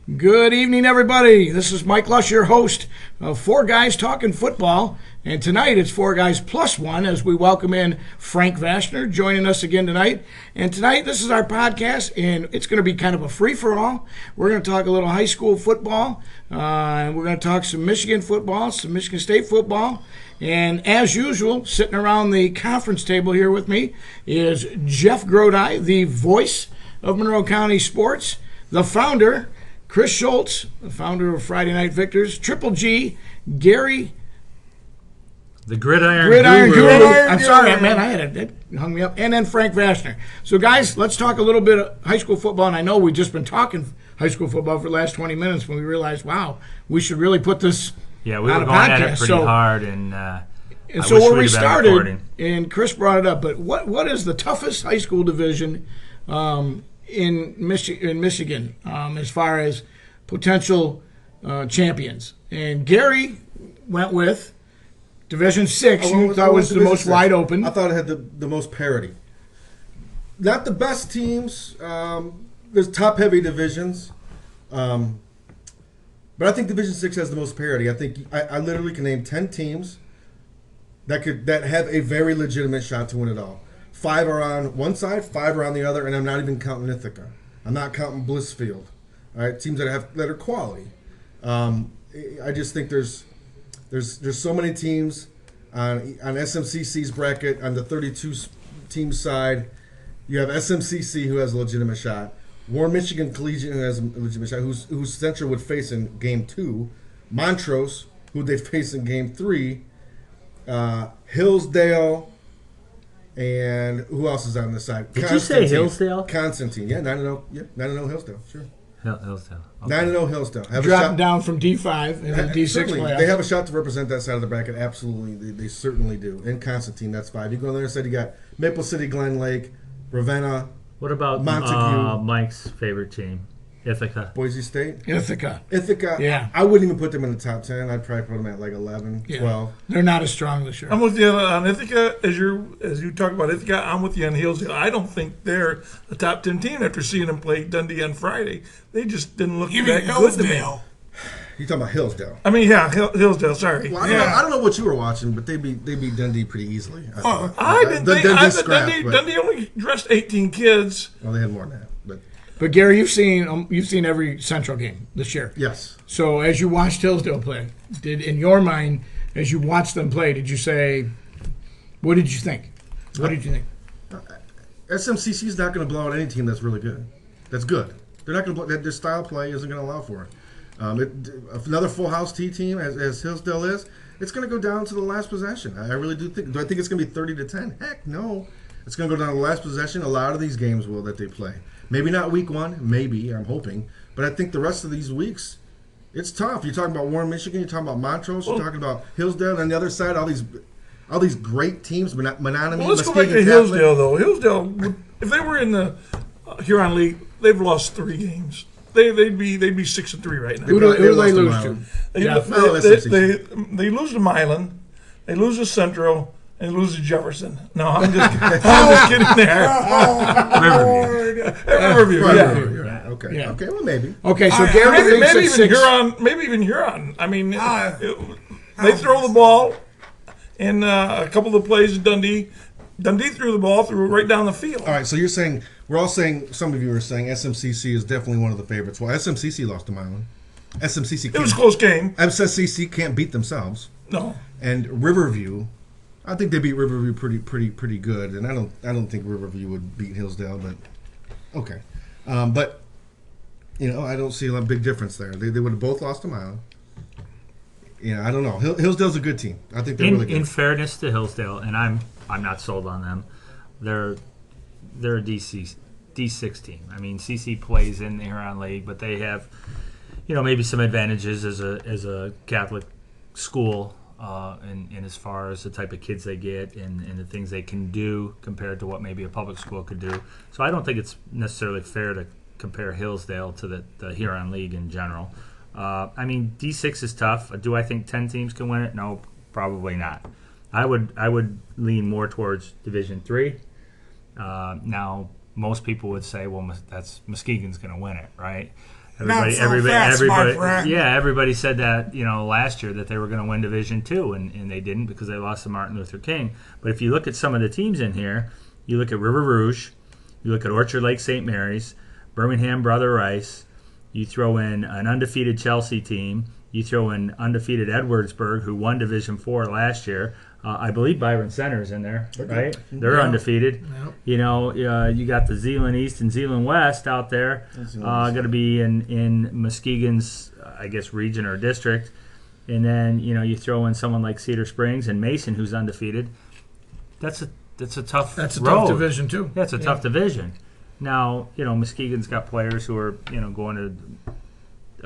Good evening, everybody. This is Mike Lush, your host of Four Guys Talking Football. And tonight it's Four Guys Plus One as we welcome in Frank Vajcner joining us again tonight. And tonight, this is our podcast, and it's going to be kind of a free-for-all. We're going to talk a little high school football, and we're going to talk some Michigan football, some Michigan State football. And as usual, sitting around the conference table here with me is Jeff Grodi, the voice of Monroe County Sports, the founder, Chris Schultz, the founder of Friday Night Victors, Triple G, Gary, the Gridiron Guru. I'm sorry, man, it hung me up. And then Frank Vajcner. So, guys, let's talk a little bit of high school football. And I know we've just been talking high school football for the last 20 minutes when we realized, wow, we should really put this we were going at it pretty hard. And so where we started, and Chris brought it up, but what is the toughest high school division in Michigan as far as potential champions? And Gary went with Division 6. You thought was the most wide open. I thought it had the most parity. Not the best teams. There's top-heavy divisions. But I think Division 6 has the most parity. I think I literally can name 10 teams that have a very legitimate shot to win it all. 5 are on one side, 5 are on the other, and I'm not even counting Ithaca. I'm not counting Blissfield. All right, teams that are quality. I just think there's so many teams on SMCC's bracket on the 32 team side. You have SMCC who has a legitimate shot. Warren Michigan Collegiate who has a legitimate shot, whose Central would face in Game 2. Montrose, who they'd face in Game 3. Hillsdale, and who else is on the side? Did you say Hillsdale? Constantine, yeah, 9-0. Yeah, 9-0 Hillsdale, sure. Hillsdale. Okay. 9-0 Hillsdale. Dropping down from D5 in the D6 playoffs. They have a shot to represent that side of the bracket. Absolutely, they certainly do. And Constantine, that's 5. You go on the other side, you got Maple City, Glen Lake, Ravenna. What about Montague? Mike's favorite team, Ithaca? Boise State? Ithaca. Yeah. I wouldn't even put them in the top 10. I'd probably put them at like 11, 12. They're not as strong this year. I'm with you on Ithaca. As you talk about Ithaca, I'm with you on Hillsdale. I don't think they're a top 10 team after seeing them play Dundee on Friday. They just didn't look that good to me. You're talking about Hillsdale. I mean, yeah, Hillsdale. Sorry. Well, I don't know what you were watching, but they beat Dundee pretty easily. I didn't think Dundee only dressed 18 kids. Well, they had more than that, But Gary, you've seen every Central game this year. Yes. So as you watched Hillsdale play, in your mind, as you watched them play, did you say, what did you think? SMCC is not going to blow out any team that's really good. That's good. They're not going to blow. Their style play isn't going to allow for it. Another full house T team, as Hillsdale is, it's going to go down to the last possession. I really do think. Do I think it's going to be 30-10? Heck, no. It's going to go down to the last possession. A lot of these games will that they play. Maybe not week 1. Maybe, I'm hoping. But I think the rest of these weeks, it's tough. You're talking about Warren, Michigan. You're talking about Montrose. You're talking about Hillsdale. And on the other side, all these great teams, Menominee, Well, let's go back to Hillsdale, though. Hillsdale, if they were in the Huron League, they've lost 3 games. They'd be 6-3 right now. Who do they lose to? They lose to Milan, they lose to Central, and they lose to Jefferson. No, I'm just kidding there. Riverview. Yeah. Okay. Yeah. Okay. Well, maybe. Okay. So Gary maybe even Huron. Maybe even Huron. I mean, they throw the ball in a couple of the plays at Dundee. Dundee threw the ball right down the field. All right, so you're saying, we're all saying, some of you are saying SMCC is definitely one of the favorites. Well, SMCC lost to Milan. It was a close game. SMCC can't beat themselves. No. And Riverview, I think they beat Riverview pretty good. And I don't think Riverview would beat Hillsdale, but okay. But I don't see a big difference there. They would have both lost to Milan. I don't know. Hillsdale's a good team. I think they're really good. In fairness to Hillsdale, and I'm not sold on them. They're a D6 team. I mean, CC plays in the Huron League, but they have, maybe some advantages as a Catholic school, in as far as the type of kids they get and the things they can do compared to what maybe a public school could do. So I don't think it's necessarily fair to compare Hillsdale to the Huron League in general. I mean, D6 is tough. Do I think 10 teams can win it? No, probably not. I would lean more towards Division 3. Now, most people would say, well, that's Muskegon's going to win it, right? Everybody said that last year that they were going to win Division II, and they didn't because they lost to Martin Luther King. But if you look at some of the teams in here, you look at River Rouge, you look at Orchard Lake St. Mary's, Birmingham Brother Rice, you throw in an undefeated Chelsea team, you throw in undefeated Edwardsburg, who won Division IV last year. I believe Byron Center's in there, right? They're undefeated. Yeah. You got the Zeeland East and Zeeland West out there. Going to be in Muskegon's, I guess, region or district. And then you throw in someone like Cedar Springs and Mason, who's undefeated. That's a tough. That's a road. tough division too. That's a tough division. Now Muskegon's got players who are going to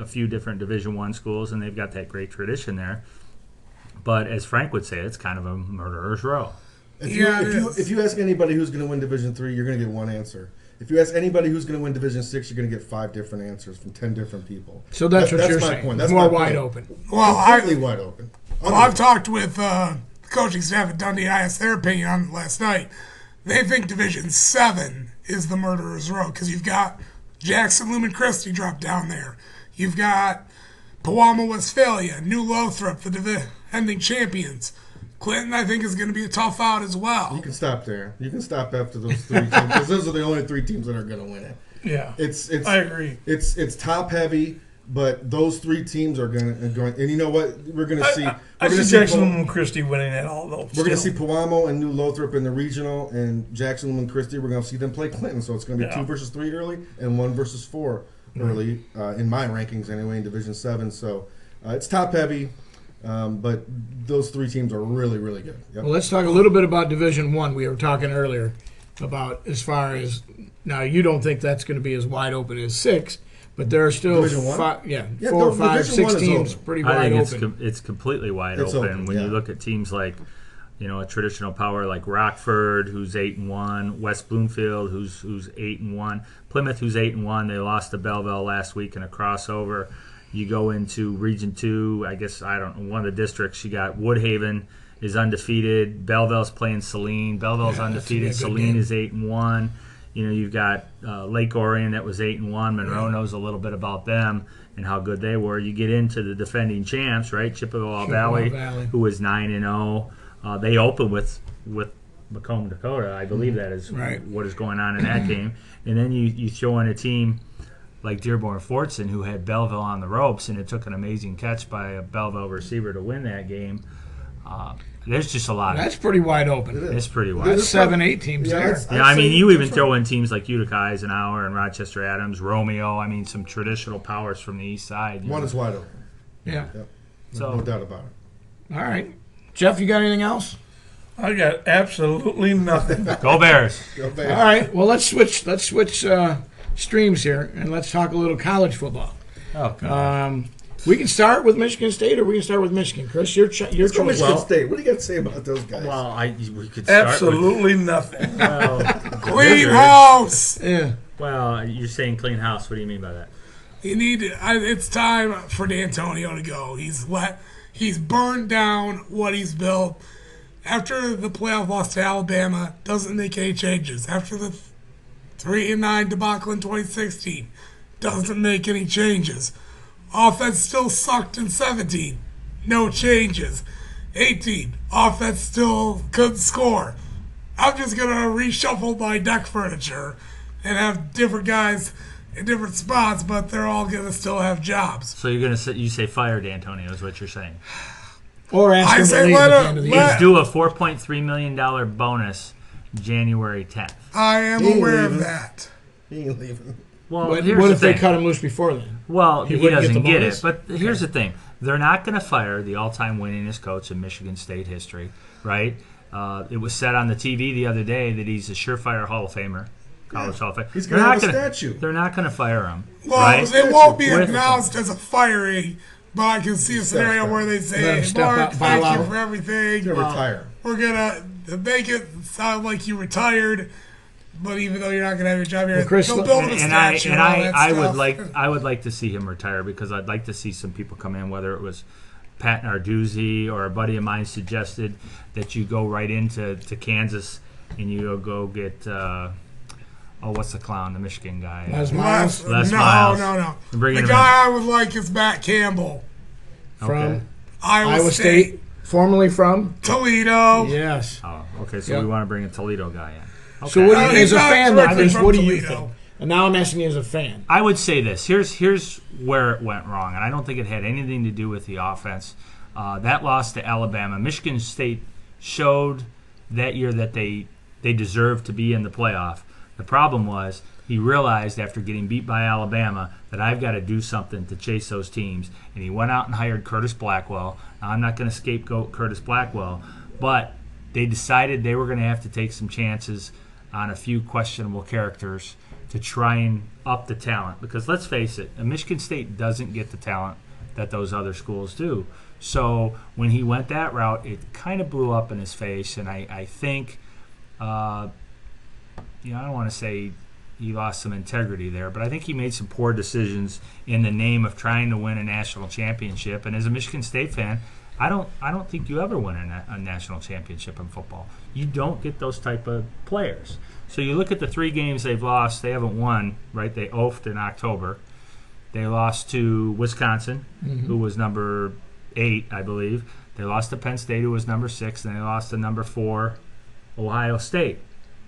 a few different Division I schools, and they've got that great tradition there. But as Frank would say, it's kind of a murderer's row. If you ask anybody who's going to win Division III, you're going to get one answer. If you ask anybody who's going to win Division VI, you're going to get 5 different answers from 10 different people. So that's what you're saying. That's more wide open. Well, completely wide open. Well, I've talked with the coaching staff at Dundee. I asked their opinion on it last night. They think Division VII is the murderer's row because you've got Jackson, Lumen Christi drop down there. You've got Pewamo, Westphalia, New Lothrop, the defending champions. Clinton, I think, is going to be a tough out as well. You can stop there. You can stop after those 3 teams because those are the only 3 teams that are going to win it. Yeah, I agree. It's top heavy, but those 3 teams are going to. And you know what? We're going to see. I see Jackson Lumen Christi winning it all though. We're going to see Pewamo and New Lothrop in the regional, and Jackson Lumen Christi. We're going to see them play Clinton. So it's going to be 2 versus 3 early and 1 versus 4 early in my rankings anyway in Division VII. So it's top heavy. But those 3 teams are really, really good. Yep. Well, let's talk a little bit about Division I. We were talking earlier about as far as now you don't think that's going to be as wide open as 6, but there are still Division I? 4, 5, 6 teams pretty wide open. It's completely wide It's open. open, When yeah. you look at teams like a traditional power like Rockford, who's 8-1, West Bloomfield, who's 8-1, Plymouth, who's 8-1. They lost to Belleville last week in a crossover. You go into Region 2, I guess, I don't know, one of the districts. You got Woodhaven is undefeated. Belleville's playing Saline. Belleville's undefeated. Saline is 8-1. You've got Lake Orion that was 8-1. Monroe knows a little bit about them and how good they were. You get into the defending champs, right? Chippewa Valley, who was 9-0. They open with Macomb, Dakota. I believe that is what is going on in that game. And then you throw in a team like Dearborn Fortson, who had Belleville on the ropes, and it took an amazing catch by a Belleville receiver to win that game. There's just a lot. That's pretty wide open. It's pretty wide. There's 7, 8 teams there. Yeah, you even throw in teams like Utica Eisenhower and Rochester Adams, Romeo. Some traditional powers from the east side. One is wide open. Yeah. Yep. So no doubt about it. All right. Jeff, you got anything else? I got absolutely nothing. Go Bears. Go Bears. All right. Well, let's switch streams here, and let's talk a little college football. Oh, we can start with Michigan State, or we can start with Michigan. Chris, your choice. Michigan State. What do you got to say about those guys? Well, we could start Absolutely nothing. Clean house. Yeah. Well, you're saying clean house. What do you mean by that? It's time for D'Antonio to go. He's burned down what he's built. After the playoff loss to Alabama, doesn't make any changes. After the 3-9 debacle in 2016, doesn't make any changes. Offense still sucked in 17, no changes. 18, offense still couldn't score. I'm just going to reshuffle my deck furniture and have different guys in different spots, but they're all going to still have jobs. So you're gonna you say fire D'Antonio is what you're saying? Or ask him to leave at the end of the year. He's due a $4.3 million bonus January 10th. I am aware of that. He ain't leaving. Well, What here's the if they thing. got him loose before then? Well, he wouldn't doesn't get the get bonus? it. But here's the thing. They're not going to fire the all-time winningest coach in Michigan State history, right? It was said on the TV the other day that he's a surefire Hall of Famer, college Hall of Famer. He's going to have a statue. They're not going to fire him, Well, right? it won't be With- announced as a firing, but I can see a scenario where they Let say, him step Mark, up, thank bow you out. for everything. He's going to retire. We're going to make it sound like you retired, but even though you're not going to have your job here, Well, Chris, they'll build a and statue and all that I stuff. would like to see him retire because I'd like to see some people come in, whether it was Pat Narduzzi or a buddy of mine suggested that you go right into Kansas and you go get what's the clown? The Michigan guy. Les Miles Les no, Miles. no. Bringing The him guy I would like is Matt Campbell, from Okay. Iowa State, formerly from Toledo. yes. Oh, okay. So Yep. we want to bring a Toledo guy in. Okay. So what do you, He's as a not fan, directly Chris, from what do you Toledo. think? And now I'm asking you as a fan. I would say this. Here's where it went wrong, and I don't think it had anything to do with the offense. That loss to Alabama, Michigan State showed that year that they deserved to be in the playoff. The problem was he realized after getting beat by Alabama that I've got to do something to chase those teams, and he went out and hired Curtis Blackwell. Now, I'm not going to scapegoat Curtis Blackwell, but they decided they were going to have to take some chances on a few questionable characters to try and up the talent. Because let's face it, Michigan State doesn't get the talent that those other schools do. So when he went that route, it kind of blew up in his face. And I think, I don't want to say he lost some integrity there, but I think he made some poor decisions in the name of trying to win a national championship. And as a Michigan State fan, I don't think you ever win a national championship in football. You don't get those type of players. So you look at the 3 games they've lost, they haven't won, right? They oafed in October. They lost to Wisconsin, who was number 8, I believe. They lost to Penn State, who was number 6, and they lost to number 4, Ohio State.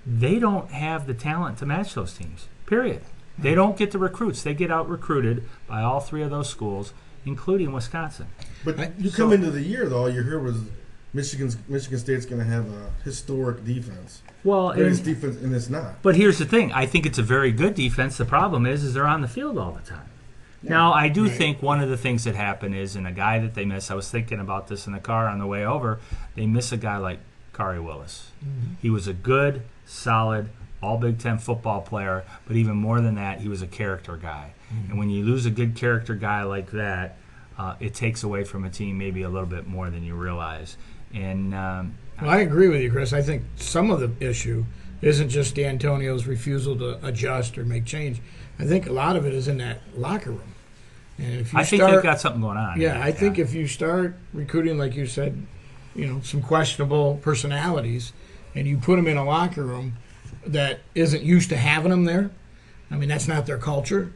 They don't have the talent to match those teams, period. They don't get the recruits. They get out-recruited by all 3 of those schools, including Wisconsin. But you come into the year, though, all you heard was Michigan State's going to have a historic defense. Well, Greatest defense, and it's not. but here's the thing. I think it's a very good defense. The problem is they're on the field all the time. Now, I do think one of the things that happened is in a guy that they miss, I was thinking about this in the car on the way over, they miss a guy like Kari Willis. He was a good, solid, all Big Ten football player, but even more than that, he was a character guy. And when you lose a good character guy like that, it takes away from a team maybe a little bit more than you realize. And Well, I agree with you, Chris. I think some of the issue isn't just D'Antonio's refusal to adjust or make change. I think a lot of it is in that locker room. And if you I think they've got something going on. Yeah, I think if you start recruiting, like you said, some questionable personalities, and you put them in a locker room that isn't used to having them there, I mean, that's not their culture.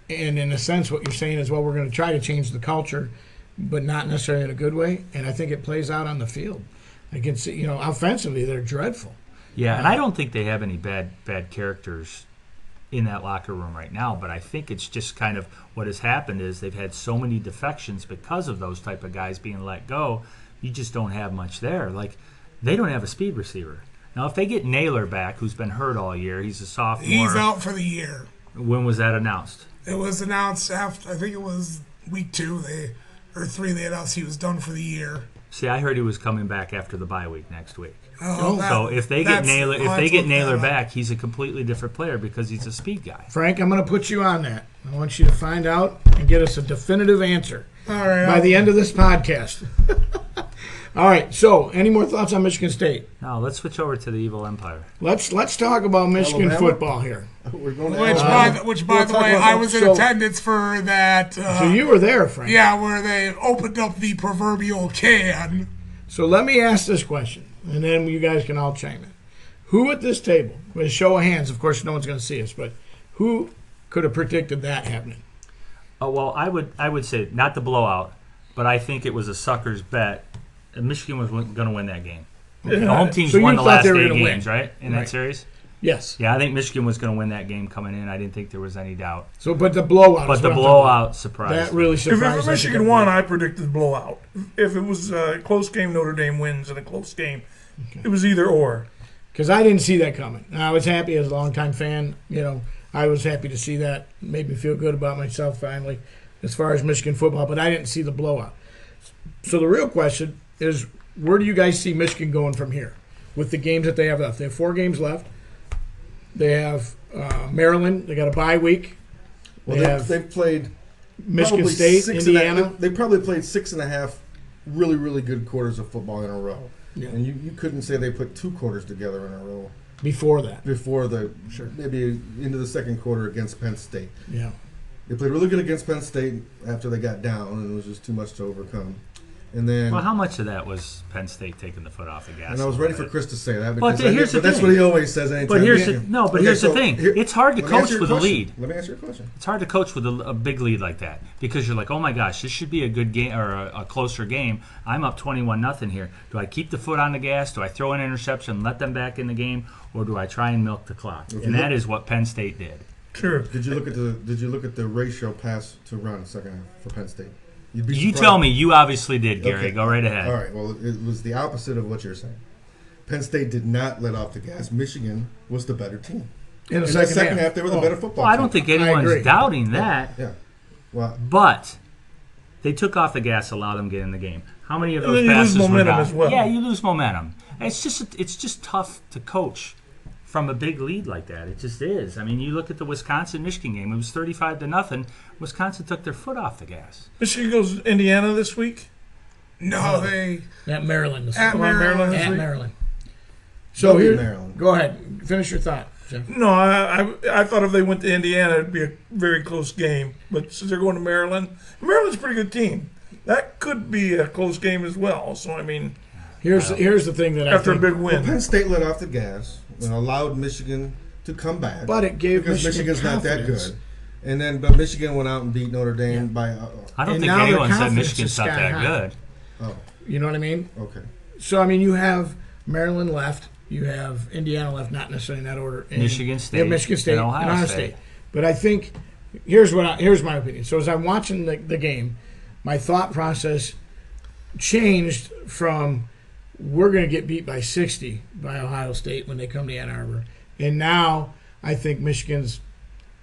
And in a sense, what you're saying is, well, we're going to try to change the culture, but not necessarily in a good way. And I think it plays out on the field. I can see, offensively, they're dreadful. Yeah, and I don't think they have any bad characters in that locker room right now, but I think it's just kind of what has happened is they've had so many defections because of those type of guys being let go. You just don't have much there. Like, they don't have a speed receiver. Now, if they get Naylor back, who's been hurt all year, he's a sophomore. He's out for the year. When was that announced? It was announced after, I think it was week 2 or 3. They announced he was done for the year. See, I heard he was coming back after the bye week next week. So if they get Naylor back, he's a completely different player because he's a speed guy. Frank, I'm going to put you on that. I want you to find out and get us a definitive answer all right, by the end of this podcast. All right, so any more thoughts on Michigan State? Now, let's switch over to the Evil Empire. Let's talk about Michigan Alabama? football here. We're going to which by the way, I was in attendance for that. So you were there, Frank. Yeah, where they opened up the proverbial can. So let me ask this question, and then you guys can all chime in. Who at this table, with a show of hands, of course no one's going to see us, but who could have predicted that happening? Well, I would say not the blowout, but I think it was a sucker's bet. Michigan was going to win that game. The home teams So you won the thought last they were 8 gonna games, win. right? In Right. that series? Yes. Yeah, I think Michigan was going to win that game coming in. I didn't think there was any doubt. So, but the blowout. But is the what I'm talking blowout about. surprised That me. really If surprised me. Michigan won, I predicted blowout. If it was a close game, Notre Dame wins in a close game. It was either or. Because I didn't see that coming. And I was happy as a longtime fan. I was happy to see that. Made me feel good about myself finally, as far as Michigan football. But I didn't see the blowout. So the real question is, where do you guys see Michigan going from here with the games that they have left? They have 4 games left. They have Maryland. They got a bye week. They've played Michigan probably State, 6 and a- Indiana. They probably played 6.5 really, really good quarters of football in a row. Yeah. And you couldn't say they put 2 quarters together in a row Before that. before maybe into the second quarter against Penn State. Yeah. They played really good against Penn State after they got down, and it was just too much to overcome. And then, Well, how much of that was Penn State taking the foot off the gas? and I was ready for Chris to say that. But Because here's the that's thing. what he always says anytime. But here's Yeah. the, no. But Okay, here's the so thing. here- It's hard to let me ask coach you a with a question. lead. Let me ask you a question. It's hard to coach with a big lead like that because you're like, oh my gosh, this should be a good game or a closer game. I'm up 21-0 here. Do I keep the foot on the gas? Do I throw an interception and let them back in the game, or do I try and milk the clock? And that is what Penn State did. Sure. Did you look at the ratio pass to run second half for Penn State? You'd be You surprised. tell me. You obviously did, Gary. Okay. Go right ahead. All right. Well, it was the opposite of what you're saying. Penn State did not let off the gas. Michigan was the better team. In the In the second, second half, they were the better football Well, I team. don't think agree. anyone's doubting that. Yeah. Well, But they took off the gas, allowed them to get in the game. How many of And those then you lose passes were momentum gone? as well. Yeah, you lose momentum. It's just tough to coach from a big lead like that. It just is. I mean, you look at the Wisconsin-Michigan game. It was 35-0. Wisconsin took their foot off the gas. Michigan goes to Indiana this week. No, they At Maryland. at Maryland. this At week? Maryland. So beat here, Maryland. go ahead. Finish your thought, Jeff. No, I thought if they went to Indiana, it'd be a very close game. But since they're going to Maryland, Maryland's a pretty good team. That could be a close game as well. So I mean, Here's the thing that after I a think, big Well, win, Penn State let off the gas and allowed Michigan to come back. but it gave because Michigan Michigan's not that confidence. good. And then, but Michigan went out and beat Notre Dame by. I don't And think now their anyone said confidence Michigan's is not sky that high. good. Oh, You know what I mean? okay. So I mean, you have Maryland left, you have Indiana left, not necessarily in that order. and Michigan you have State Michigan State, and Ohio State. State. But I think here's my opinion. So as I'm watching the game, my thought process changed from we're going to get beat by 60 by Ohio State when they come to Ann Arbor, and now I think Michigan's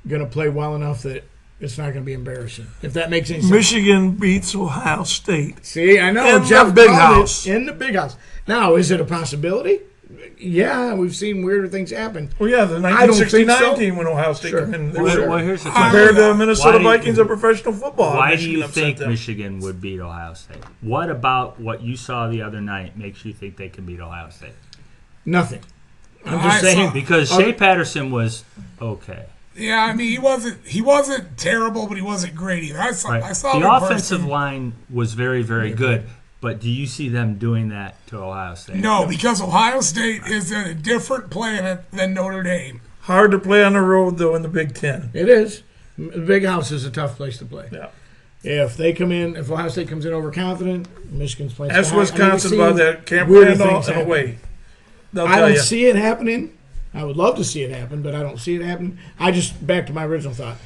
going to play well enough that it's not going to be embarrassing. If that makes any sense. Michigan beats Ohio State. See, I know In the Jeff big called house. it in the big house. Now, is it a possibility? Yeah, we've seen weirder things happen. Well, yeah, the I don't think 1969 so. team when Ohio State Sure. came in. They Well, were well, here's the compared question. to Minnesota Why do you- Vikings of professional football. Why do Michigan you upset think them. Michigan would beat Ohio State? What about what you saw the other night makes you think they can beat Ohio State? Nothing. I'm I just saying. saw- Because Shea Patterson was okay. Yeah, I mean he wasn't terrible, but he wasn't great either. I saw Right. I saw The him in offensive person. line was very, very good. But do you see them doing that to Ohio State? No, because Ohio State is in a different planet than Notre Dame. Hard to play on the road though in the Big Ten. It is. The big house is a tough place to play. Yeah. If Ohio State comes in overconfident, Michigan's playing. Ask so high. Wisconsin we've about seen that. Camp weirder Randolph things and happen. away. They'll I tell don't you. see it happening. I would love to see it happen, but I don't see it happen. Back to my original thought.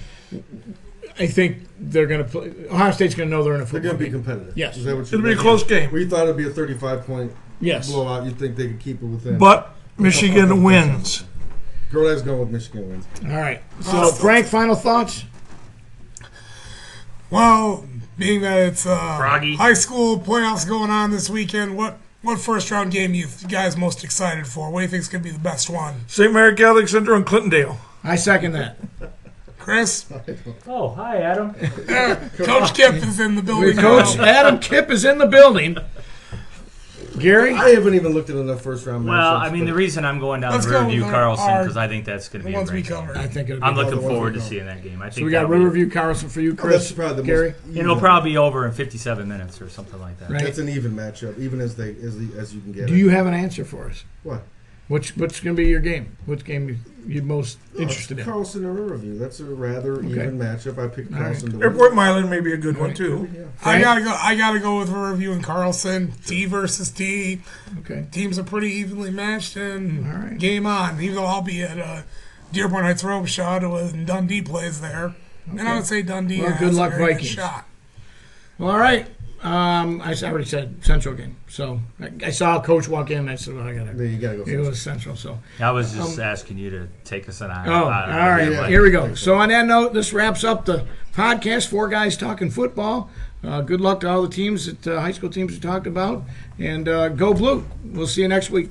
I think they're going to play. Ohio State's going to know they're in a They're football going to be game. competitive. Yes. Is that what you It'll be a think? close game. We thought it'd be a 35-point Yes. blowout. You think they could keep it within? But Michigan wins. Girl, let's go with Michigan wins. All right. So, Frank, final thoughts? Well, being that it's Froggy. high school playoffs going on this weekend, what first round game you guys most excited for? What do you think is going to be the best one? St. Mary Catholic Center and Clintondale. I second that. Chris? Oh, hi, Adam. Coach Kip is in the building. Coach now. Adam Kipp is in the building. Gary? I haven't even looked at enough first-round matchups. Well, I mean, the but reason I'm going down Let's to go Riverview with Carlson our- because I think that's going to The be a ones we great game. covered. I think it'll be I'm all looking the ones forward we to know. seeing that game. I So think we got that'll be- Riverview Carlson for you, oh, Chris. that's probably the Gary? most. It'll probably be over in 57 minutes or something like that. Right. That's an even matchup, even as you can get. Do it. you have an answer for us? What? What's going to be your game? Which game you most interested in? Carlson or Riverview. That's a rather even matchup. I picked All right. Carlson to win. Airport Milan may be a good one too. Yeah. I gotta go with Riverview and Carlson. T versus T. Okay. Teams are pretty evenly matched, and All right. game on. Even though I'll be at Dearborn Heights Rope Shot when Dundee plays there, and I would say Dundee. Well, has good a luck, very good Vikings. shot. Well, all right. I already said Central game. So I saw a coach walk in and I said, well, Then you gotta go. it was Central. So. I was just asking you to take us an eye. Oh, all right. yeah. Here we go. So on that note, this wraps up the podcast. Four guys talking football. Good luck to all the teams, high school teams we talked about, and go blue. We'll see you next week.